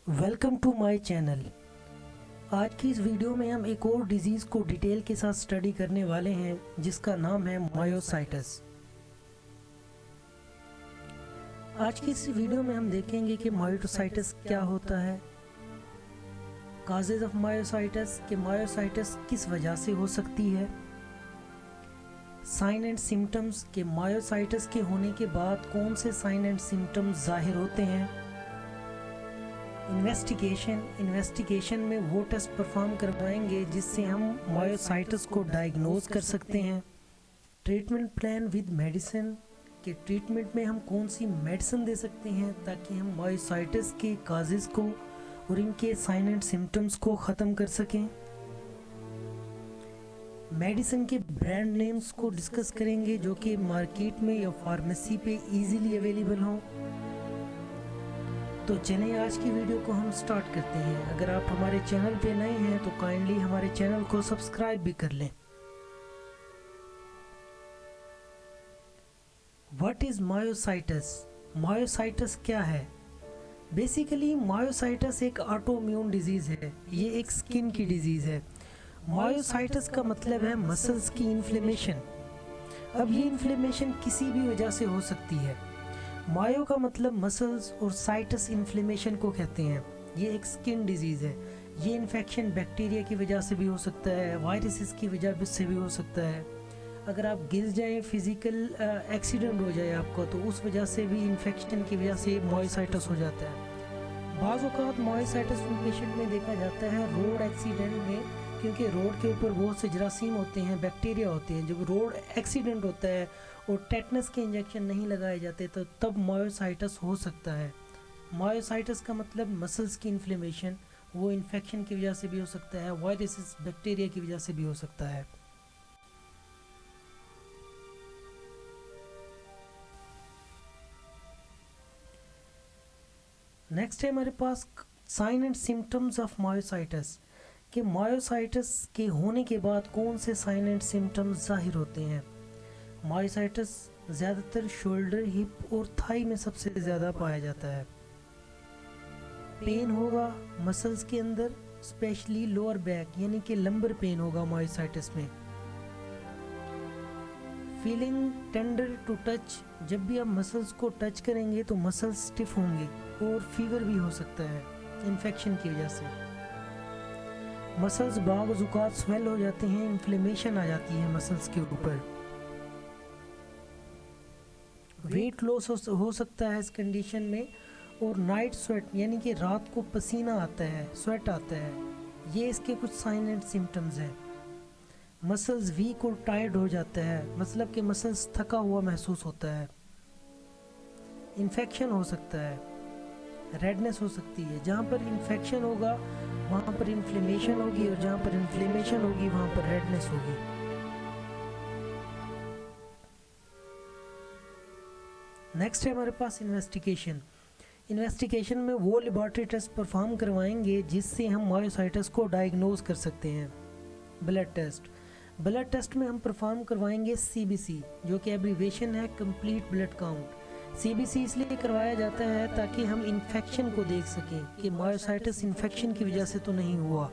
Welcome to my channel. आज की इस वीडियो में हम एक और डिजीज़ को डिटेल के साथ स्टडी करने वाले हैं जिसका नाम है मायोसाइटस। आज की इस वीडियो में हम देखेंगे कि मायोसाइटस क्या होता है, काजेज ऑफ मायोसाइटस, कि मायोसाइटस किस वजह से हो सकती है, साइन एंड सिम्टम्स, के मायोसाइटस के होने के बाद कौन से साइन एंड सिम्टम्स जाहिर होते हैं, इन्वेस्टिगेशन में वो टेस्ट परफॉर्म करवाएंगे जिससे हम मायोसाइटस को डायग्नोज कर सकते हैं, ट्रीटमेंट प्लान विद मेडिसिन, के ट्रीटमेंट में हम कौन सी मेडिसिन दे सकते हैं ताकि हम मायोसाइटस के काजेज को और इनके साइन एंड सिम्टम्स को ख़त्म कर सकें, मेडिसिन के ब्रांड नेम्स को डिस्कस करेंगे जो कि मार्केट में या फार्मेसी पे इजीली अवेलेबल हों। तो चलिए आज की वीडियो को हम स्टार्ट करते हैं। अगर आप हमारे चैनल पे नए हैं तो काइंडली हमारे चैनल को सब्सक्राइब भी कर लें। What is मायोसाइटस? मायोसाइटस क्या है? बेसिकली मायोसाइटस एक ऑटोइम्यून डिजीज है, ये एक स्किन की डिजीज है। मायोसाइटस का मतलब है मसल्स की इन्फ्लेमेशन। अब ये इन्फ्लेमेशन किसी भी वजह से हो सकती है। मायो का मतलब मसल्स और साइटस इन्फ्लेमेशन को कहते हैं। ये एक स्किन डिजीज़ है। ये इन्फेक्शन बैक्टीरिया की वजह से भी हो सकता है, वायरसेस की वजह से भी हो सकता है। अगर आप गिर जाएं, फिजिकल एक्सीडेंट हो जाए आपका, तो उस वजह से भी इन्फेक्शन की वजह से मायोसाइटस हो जाता है। बाज़ औक़ात मायोसाइटस पेशेंट में देखा जाता है रोड एक्सीडेंट में, क्योंकि रोड के ऊपर बहुत से जरासीम होते हैं, बैक्टीरिया होते हैं। जब रोड एक्सीडेंट होता है और टेटनस के इंजेक्शन नहीं लगाए जाते तो तब मायोसाइटस हो सकता है। मायोसाइटस का मतलब मसल्स की इन्फ्लेमेशन, वो इन्फेक्शन की वजह से भी हो सकता है, वायरसेस बैक्टीरिया की वजह से भी हो सकता है। नेक्स्ट है हमारे पास साइन एंड सिम्टम्स ऑफ मायोसाइटस, कि मायोसाइटस के होने के बाद कौन से साइन एंड सिम्टम्स जाहिर होते हैं। मायोसाइटस ज़्यादातर शोल्डर, हिप और थाई में सबसे ज़्यादा पाया जाता है। पेन होगा मसल्स के अंदर, स्पेशली लोअर बैक यानी कि लंबर पेन होगा मायोसाइटस में। फीलिंग टेंडर टू टच, जब भी आप मसल्स को टच करेंगे तो मसल्स स्टिफ होंगे और फीवर भी हो सकता है इन्फेक्शन की वजह से। मसल्स बाज़-औक़ात स्वेल हो जाते हैं, इन्फ्लेमेशन आ जाती है मसल्स के ऊपर। वेट लॉस हो सकता है इस कंडीशन में, और नाइट स्वेट यानी कि रात को पसीना आता है, स्वेट आता है। ये इसके कुछ साइन एंड सिम्टम्स हैं। मसल्स वीक और टायर्ड हो जाता है, मतलब कि मसल्स थका हुआ महसूस होता है। इन्फेक्शन हो सकता है, रेडनेस हो सकती है। जहाँ पर इन्फेक्शन होगा वहाँ पर इन्फ्लेमेशन होगी, और जहाँ पर इन्फ्लेमेशन होगी वहाँ पर रेडनेस होगी। नेक्स्ट है हमारे पास इन्वेस्टिगेशन में वो लेबॉरेटरी टेस्ट परफॉर्म करवाएंगे जिससे हम मायोसाइटस को डायग्नोज कर सकते हैं। ब्लड टेस्ट में हम परफॉर्म करवाएंगे CBC, जो कि एब्रीवेशन है कंप्लीट ब्लड काउंट। CBC इसलिए करवाया जाता है ताकि हम इन्फेक्शन को देख सकें कि मायोसाइटस इन्फेक्शन की वजह से तो नहीं हुआ।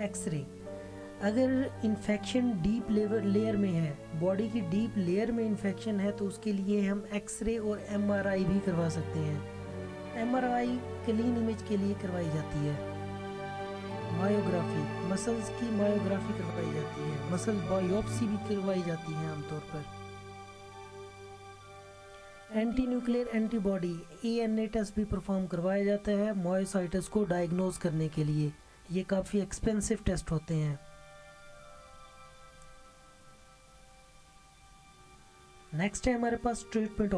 एक्सरे, अगर इन्फेक्शन डीप लेयर में है, बॉडी की डीप लेयर में इन्फेक्शन है, तो उसके लिए हम एक्सरे और MRI भी करवा सकते हैं। MRI क्लीन इमेज के लिए करवाई जाती है। मायोग्राफी, मसल्स की मायोग्राफी करवाई जाती है। मसल बायोप्सी भी करवाई जाती है आमतौर पर। Anti nuclear antibody ANA test भी परफॉर्म करवाया जाता है मायोसाइटस को डायग्नोज करने के लिए। ये काफ़ी एक्सपेंसिव टेस्ट होते हैं। नेक्स्ट है हमारे पास ट्रीटमेंट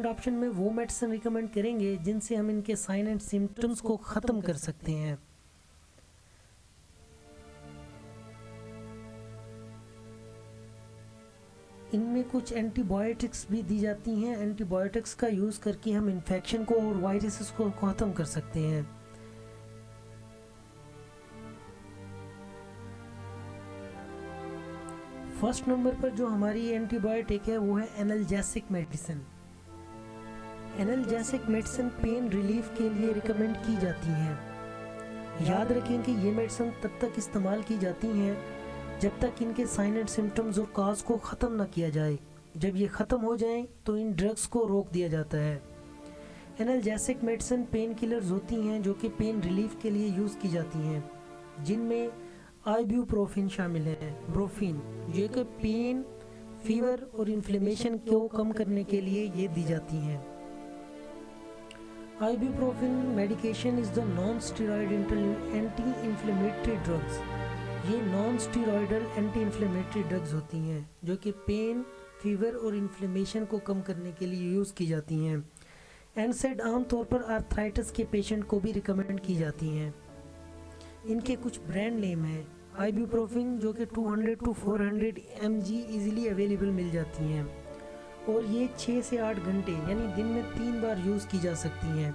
ऑप्शन में वो मेडिसिन रिकमेंड करेंगे जिनसे हम इनके साइन एंड सिम्टम्स को ख़त्म कर सकते हैं। इनमें कुछ एंटीबायोटिक्स भी दी जाती हैं। एंटीबायोटिक्स का यूज़ करके हम इन्फेक्शन को और वायरसेस को ख़त्म कर सकते हैं। फर्स्ट नंबर पर जो हमारी एंटीबायोटिक है वो है analgesic medicine. Analgesic medicine pain relief के लिए रिकमेंड की जाती हैं। याद रखें कि ये मेडिसिन तब तक इस्तेमाल की जाती हैं जब तक इनके साइन एंड सिम्टम्स और काज को ख़त्म ना किया जाए। जब ये ख़त्म हो जाएं तो इन ड्रग्स को रोक दिया जाता है। एनाल्जेसिक मेडिसिन पेन किलर्स होती हैं जो कि पेन रिलीफ के लिए यूज़ की जाती हैं, जिनमें आइब्यूप्रोफिन शामिल है। ब्रोफिन जो कि पेन, फीवर और इन्फ्लेमेशन को कम करने के लिए ये दी जाती हैं। Ibuprofen medication is the non steroid anti inflammatory drugs. ये non steroidal anti inflammatory drugs होती हैं जो कि पेन, फीवर और इन्फ्लेमेशन को कम करने के लिए यूज़ की जाती हैं। एनसेड आमतौर पर आर्थराइटिस के पेशेंट को भी रिकमेंड की जाती हैं। इनके कुछ ब्रांड नेम हैं। आइब्यूप्रोफिन जो कि 200 to 400 mg इजीली अवेलेबल मिल जाती हैं और ये 6 से 8 घंटे यानी दिन में 3 बार यूज़ की जा सकती हैं।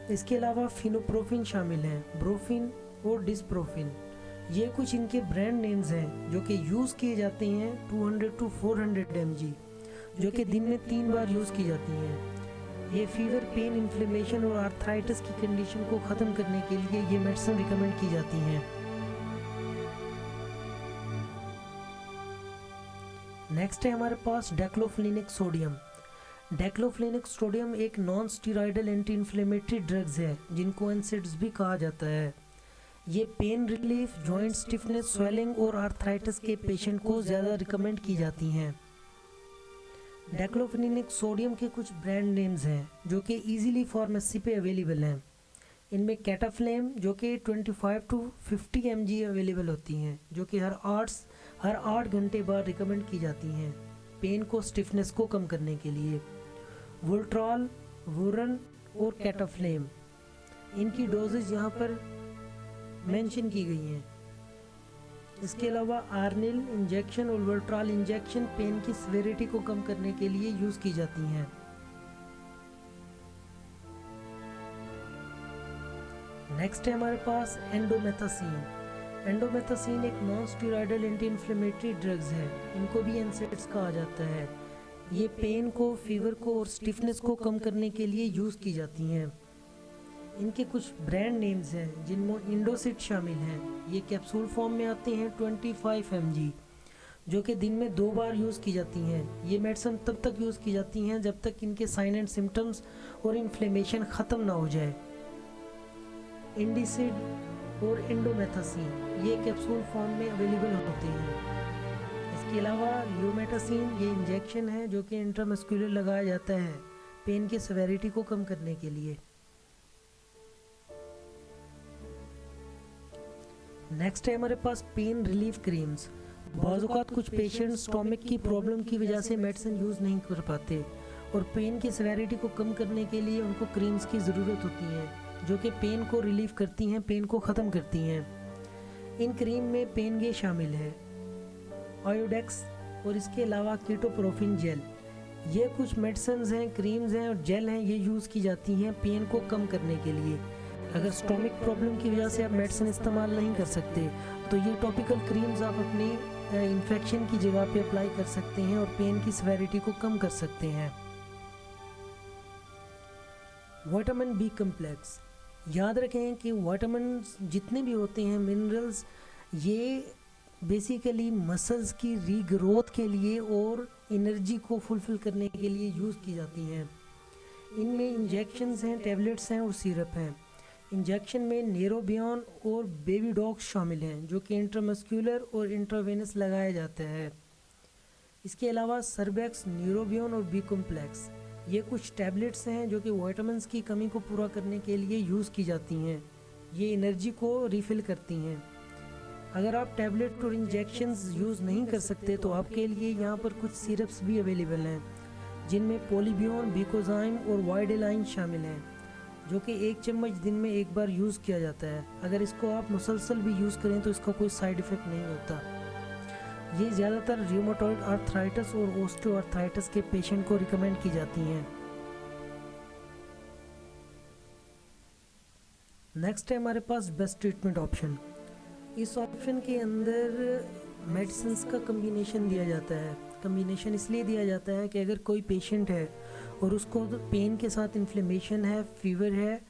इसके अलावा फिनोप्रोफिन शामिल हैं, ब्रोफिन और डिस्प्रोफिन। ये कुछ इनके ब्रांड नेम्स हैं जो कि यूज़ किए जाते हैं 200 to 400 mg, जो कि दिन में 3 बार यूज़ की जाती हैं। ये फीवर, पेन, इन्फ्लेमेशन और आर्थराइटिस की कंडीशन को ख़त्म करने के लिए ये मेडिसिन रिकमेंड की जाती हैं। नेक्स्ट है हमारे पास डेक्लोफेनेक सोडियम। डेक्लोफेनेक सोडियम एक non steroidal anti inflammatory drugs है जिनको एनसेड्स भी कहा जाता है। ये pain relief, joint stiffness, swelling और आर्थराइटिस के पेशेंट को ज़्यादा रिकमेंड की जाती हैं। डेक्लोफेनेक सोडियम के कुछ ब्रांड नेम्स हैं जो कि इजीली फार्मेसी पे अवेलेबल हैं। इनमें कैटाफ्लेम जो कि 25 to 50 mg अवेलेबल होती हैं, जो कि हर 8 घंटे बाद रिकमेंड की जाती हैं पेन को, स्टिफनेस को कम करने के लिए। वोल्ट्रॉल, वोरन और कैटाफ्लेम, इनकी डोजेज यहाँ पर मेंशन की गई हैं। इसके अलावा आर्निल इंजेक्शन और वोल्ट्रॉल इंजेक्शन पेन की सिवियरिटी को कम करने के लिए यूज़ की जाती हैं। नेक्स्ट है हमारे पास एंडोमेथासिन। एंडोमेथासिन एक non steroidal anti inflammatory drugs है। इनको भी एनसेड्स कहा जाता है। ये पेन को, फीवर को और स्टिफनेस को कम करने के लिए यूज़ की जाती हैं। इनके कुछ ब्रांड नेम्स हैं जिनमें इंडोसिट शामिल हैं। ये कैप्सूल फॉर्म में आते हैं 25 mg, जो कि दिन में 2 बार यूज़ की जाती हैं। ये मेडिसिन तब तक यूज़ की जाती हैं जब तक इनके साइन एंड सिम्टम्स और इन्फ्लेमेशन ख़त्म ना हो जाए। इंडिसिड और इंडोमेथासिन ये कैप्सूल फॉर्म में अवेलेबल होते हैं। इसके अलावा लियोमेटासिन ये इंजेक्शन है जो कि इंट्रामस्कुलर लगाया जाता है पेन की सेवेरिटी को कम करने के लिए। नेक्स्ट है हमारे पास पेन रिलीफ क्रीम्स। बाज़ औक़ात कुछ पेशेंट स्टोमक की प्रॉब्लम की वजह से मेडिसिन यूज़ नहीं कर पाते और पेन की सेवेरिटी को कम करने के लिए उनको क्रीम्स की ज़रूरत होती है जो कि पेन को रिलीफ करती हैं, पेन को ख़त्म करती हैं। इन क्रीम में पेन गे शामिल है, आयोडेक्स और इसके अलावा कीटोप्रोफिन जेल। ये कुछ मेडिसिन हैं, क्रीम्स हैं और जेल हैं, ये यूज़ की जाती हैं पेन को कम करने के लिए। अगर स्टोमक प्रॉब्लम की वजह से आप मेडिसिन इस्तेमाल नहीं कर सकते तो ये टॉपिकल क्रीम्स आप अपनी इन्फेक्शन की जगह पे अप्लाई कर सकते हैं और पेन की सेवेरिटी को कम कर सकते हैं। विटामिन बी कम्प्लेक्स, याद रखें कि विटामिन जितने भी होते हैं, मिनरल्स, ये बेसिकली मसल्स की रीग्रोथ के लिए और एनर्जी को फुलफिल करने के लिए यूज़ की जाती हैं। इनमें इंजेक्शंस हैं, टैबलेट्स हैं और सिरप हैं। इंजेक्शन में नेरोबियन और बेबीडॉक्स शामिल हैं जो कि इंट्रामस्कुलर और इंट्रावेनस लगाया जाता है। इसके अलावा सर्बेक्स, न्यूरोबियन और बी कॉम्प्लेक्स ये कुछ टैबलेट्स हैं जो कि विटामिन्स की कमी को पूरा करने के लिए यूज़ की जाती हैं। ये एनर्जी को रिफ़िल करती हैं। अगर आप टैबलेट और इंजेक्शंस यूज़ नहीं कर सकते तो आपके लिए यहाँ पर कुछ सिरप्स भी अवेलेबल हैं जिनमें पोलीबियन, बिकोजाइम और वाइडेलाइन शामिल हैं जो कि 1 चम्मच दिन में 1 बार यूज़ किया जाता है। अगर इसको आप मुसलसल भी यूज़ करें तो इसका कोई साइड इफ़ेक्ट नहीं होता। ये ज़्यादातर रूमेटॉइड आर्थराइटिस और ऑस्टियोआर्थराइटिस के पेशेंट को रिकमेंड की जाती हैं। नेक्स्ट है हमारे पास बेस्ट ट्रीटमेंट ऑप्शन। इस ऑप्शन के अंदर मेडिसिन्स का कम्बिनेशन दिया जाता है। कम्बिनेशन इसलिए दिया जाता है कि अगर कोई पेशेंट है और उसको पेन के साथ इन्फ्लेमेशन है, फीवर है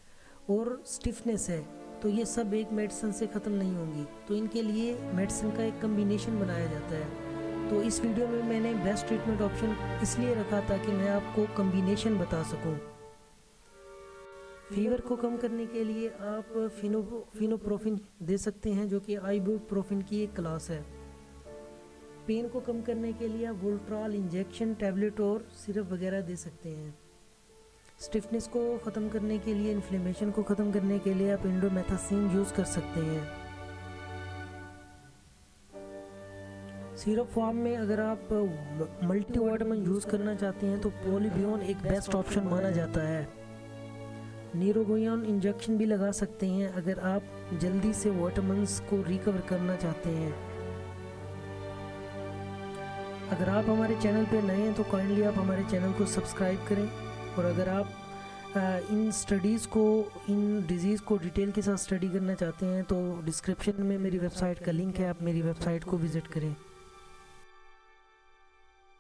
और स्टिफनेस है, तो ये सब एक मेडिसिन से ख़त्म नहीं होंगी, तो इनके लिए मेडिसिन का एक कम्बिनेशन बनाया जाता है। तो इस वीडियो में मैंने बेस्ट ट्रीटमेंट ऑप्शन इसलिए रखा ताकि मैं आपको कम्बिनेशन बता सकूं। फीवर को कम करने के लिए आप फिनोप्रोफिन दे सकते हैं, जो कि आइबुप्रोफिन की एक क्लास है। पेन को कम करने के लिए आप वोल्ट्रॉल इंजेक्शन, टैबलेट और सिरप वगैरह दे सकते हैं। स्टिफनेस को ख़त्म करने के लिए, इन्फ्लेमेशन को ख़त्म करने के लिए आप इंडोमेथासिन यूज़ कर सकते हैं। सिरप फॉर्म में अगर आप मल्टीवाइटामिन यूज़ करना चाहते हैं तो पोलिब्यून एक बेस्ट ऑप्शन माना जाता है। नीरोगोयन इंजेक्शन भी लगा सकते हैं अगर आप जल्दी से विटामिन्स को रिकवर करना चाहते हैं। अगर आप हमारे चैनल पे नए हैं तो काइंडली आप हमारे चैनल को सब्सक्राइब करें, और अगर आप इन डिज़ीज़ को डिटेल के साथ स्टडी करना चाहते हैं तो डिस्क्रिप्शन में मेरी वेबसाइट का लिंक है, आप मेरी वेबसाइट को विज़िट करें।